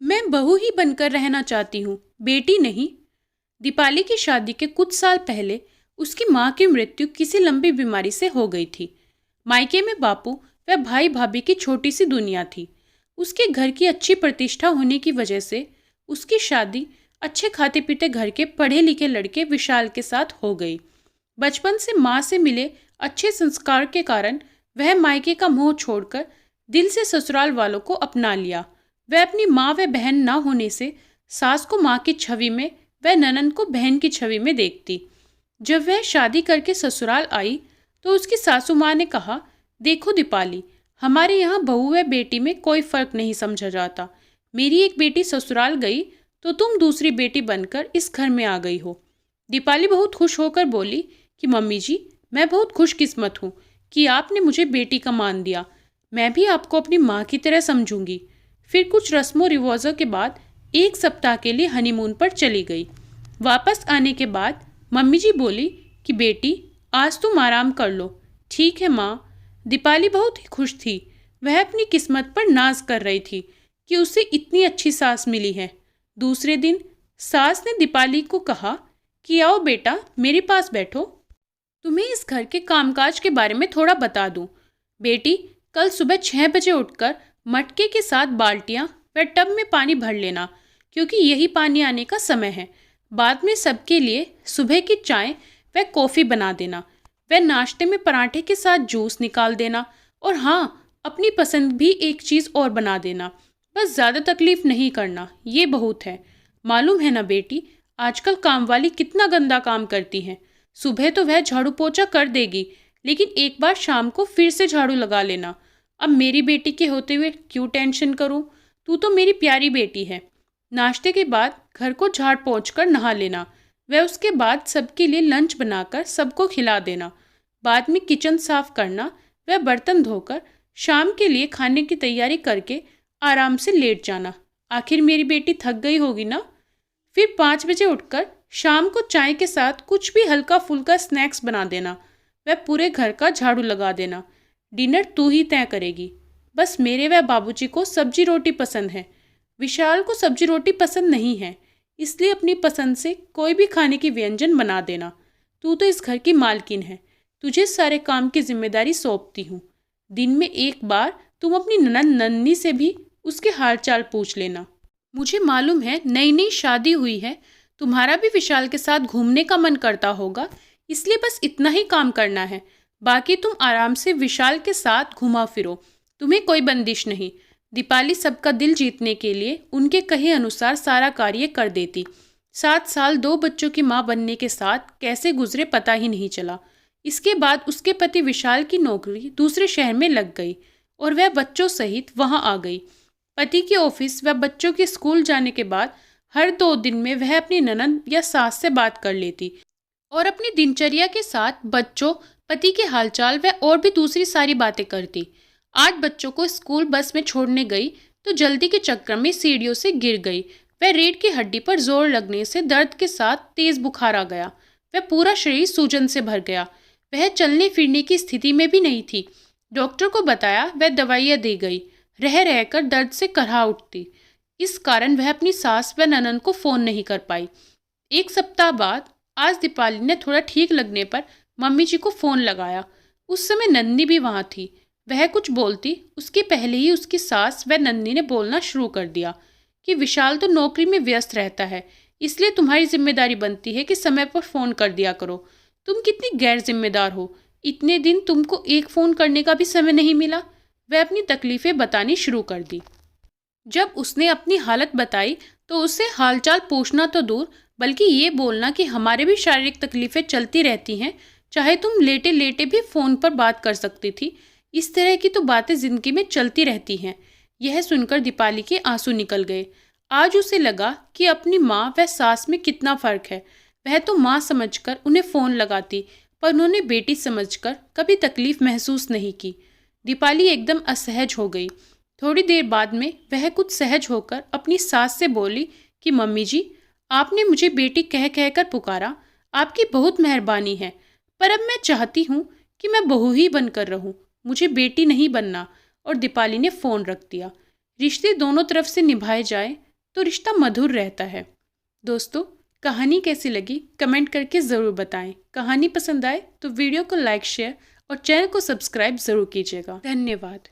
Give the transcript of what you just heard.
मैं बहू ही बनकर रहना चाहती हूँ, बेटी नहीं। दीपाली की शादी के कुछ साल पहले उसकी माँ की मृत्यु किसी लंबी बीमारी से हो गई थी। मायके में बापू व भाई भाभी की छोटी सी दुनिया थी। उसके घर की अच्छी प्रतिष्ठा होने की वजह से उसकी शादी अच्छे खाते पीते घर के पढ़े लिखे लड़के विशाल के साथ हो गई। बचपन से माँ से मिले अच्छे संस्कार के कारण वह मायके का मोह छोड़कर दिल से ससुराल वालों को अपना लिया। वह अपनी माँ व बहन न होने से सास को माँ की छवि में वह ननद को बहन की छवि में देखती। जब वह शादी करके ससुराल आई तो उसकी सासू माँ ने कहा, देखो दीपाली, हमारे यहाँ बहू व बेटी में कोई फर्क नहीं समझा जाता। मेरी एक बेटी ससुराल गई तो तुम दूसरी बेटी बनकर इस घर में आ गई हो। दीपाली बहुत खुश होकर बोली कि मम्मी जी, मैं बहुत खुशकिस्मत हूँ कि आपने मुझे बेटी का मान दिया। मैं भी आपको अपनी माँ की तरह समझूंगी। फिर कुछ रस्मों रिवाजों के बाद एक सप्ताह के लिए हनीमून पर चली गई। वापस आने के बाद मम्मी जी बोली कि बेटी, आज तुम आराम कर लो। ठीक है माँ। दीपाली बहुत ही खुश थी। वह अपनी किस्मत पर नाज कर रही थी कि उसे इतनी अच्छी सास मिली है। दूसरे दिन सास ने दीपाली को कहा कि आओ बेटा, मेरे पास बैठो, तुम्हें इस घर के कामकाज के बारे में थोड़ा बता दूं। बेटी, कल सुबह 6 बजे उठकर मटके के साथ बाल्टियां व टब में पानी भर लेना, क्योंकि यही पानी आने का समय है। बाद में सबके लिए सुबह की चाय व कॉफ़ी बना देना। व नाश्ते में पराठे के साथ जूस निकाल देना। और हाँ, अपनी पसंद भी एक चीज़ और बना देना। बस ज़्यादा तकलीफ नहीं करना, ये बहुत है। मालूम है ना बेटी, आजकल काम वाली कितना गंदा काम करती हैं। सुबह तो वह झाड़ू पोछा कर देगी, लेकिन एक बार शाम को फिर से झाड़ू लगा लेना। अब मेरी बेटी के होते हुए क्यों टेंशन करूं? तू तो मेरी प्यारी बेटी है। नाश्ते के बाद घर को झाड़ पोंछ कर नहा लेना। वह उसके बाद सबके लिए लंच बनाकर सबको खिला देना। बाद में किचन साफ करना। वह बर्तन धोकर शाम के लिए खाने की तैयारी करके आराम से लेट जाना। आखिर मेरी बेटी थक गई होगी ना। फिर 5 बजे उठकर शाम को चाय के साथ कुछ भी हल्का फुल्का स्नैक्स बना देना। वह पूरे घर का झाड़ू लगा देना। डिनर तू ही तय करेगी। बस मेरे व बाबूजी को सब्जी रोटी पसंद है। विशाल को सब्जी रोटी पसंद नहीं है, इसलिए अपनी पसंद से कोई भी खाने की व्यंजन बना देना। तू तो इस घर की मालकिन है, तुझे सारे काम की जिम्मेदारी सौंपती हूँ। दिन में एक बार तुम अपनी ननद नन्नी से भी उसके हालचाल पूछ लेना। मुझे मालूम है नई नई शादी हुई है, तुम्हारा भी विशाल के साथ घूमने का मन करता होगा, इसलिए बस इतना ही काम करना है। बाकी तुम आराम से विशाल के साथ घुमा फिरो, तुम्हें कोई बंदिश नहीं। दीपाली सबका दिल जीतने के लिए उनके कहे अनुसार सारा कार्य कर देती। 7 साल 2 बच्चों की माँ बनने के साथ कैसे गुजरे पता ही नहीं चला। इसके बाद उसके पति विशाल की नौकरी दूसरे शहर में लग गई और वह बच्चों सहित वहां आ गई। पति के ऑफिस व बच्चों के स्कूल जाने के बाद हर 2 दिन में वह अपनी ननद या सास से बात कर लेती और अपनी दिनचर्या के साथ बच्चों, पति के हालचाल व और भी दूसरी सारी बातें करती। आज बच्चों को स्कूल बस में छोड़ने गई तो जल्दी के चक्कर में सीढ़ियों से गिर गई। वह रीढ़ की हड्डी पर जोर लगने से दर्द के साथ तेज बुखार आ गया। वह पूरा शरीर सूजन से भर गया। वह चलने फिरने की स्थिति में भी नहीं थी। डॉक्टर को बताया, वह दवाइयाँ दी गई। रह रहकर दर्द से करहा उठती। इस कारण वह अपनी सास व ननद को फोन नहीं कर पाई। 1 सप्ताह बाद आज दीपाली ने थोड़ा ठीक लगने पर मम्मी जी को फोन लगाया। उस समय नंदनी भी वहां थी। वह कुछ बोलती उसके पहले ही उसकी सास व नंदनी ने बोलना शुरू कर दिया कि विशाल तो नौकरी में व्यस्त रहता है, इसलिए तुम्हारी जिम्मेदारी बनती है कि समय पर फोन कर दिया करो। तुम कितनी गैर जिम्मेदार हो, इतने दिन तुमको एक फोन करने का भी समय नहीं मिला। वह अपनी तकलीफें बतानी शुरू कर दी। जब उसने अपनी हालत बताई तो उससे हालचाल पूछना तो दूर, बल्कि ये बोलना कि हमारे भी शारीरिक तकलीफें चलती रहती हैं, चाहे तुम लेटे लेटे भी फ़ोन पर बात कर सकती थी। इस तरह की तो बातें ज़िंदगी में चलती रहती हैं। यह सुनकर दीपाली के आंसू निकल गए। आज उसे लगा कि अपनी माँ व सास में कितना फ़र्क है। वह तो माँ समझकर उन्हें फ़ोन लगाती, पर उन्होंने बेटी समझकर कभी तकलीफ़ महसूस नहीं की। दीपाली एकदम असहज हो गई। थोड़ी देर बाद में वह कुछ सहज होकर अपनी सास से बोली कि मम्मी जी, आपने मुझे बेटी कह कहकर पुकारा, आपकी बहुत मेहरबानी है, पर अब मैं चाहती हूँ कि मैं बहू ही बनकर रहूँ, मुझे बेटी नहीं बनना। और दीपाली ने फ़ोन रख दिया। रिश्ते दोनों तरफ से निभाए जाए तो रिश्ता मधुर रहता है। दोस्तों, कहानी कैसी लगी कमेंट करके ज़रूर बताएं। कहानी पसंद आए तो वीडियो को लाइक, शेयर और चैनल को सब्सक्राइब ज़रूर कीजिएगा। धन्यवाद।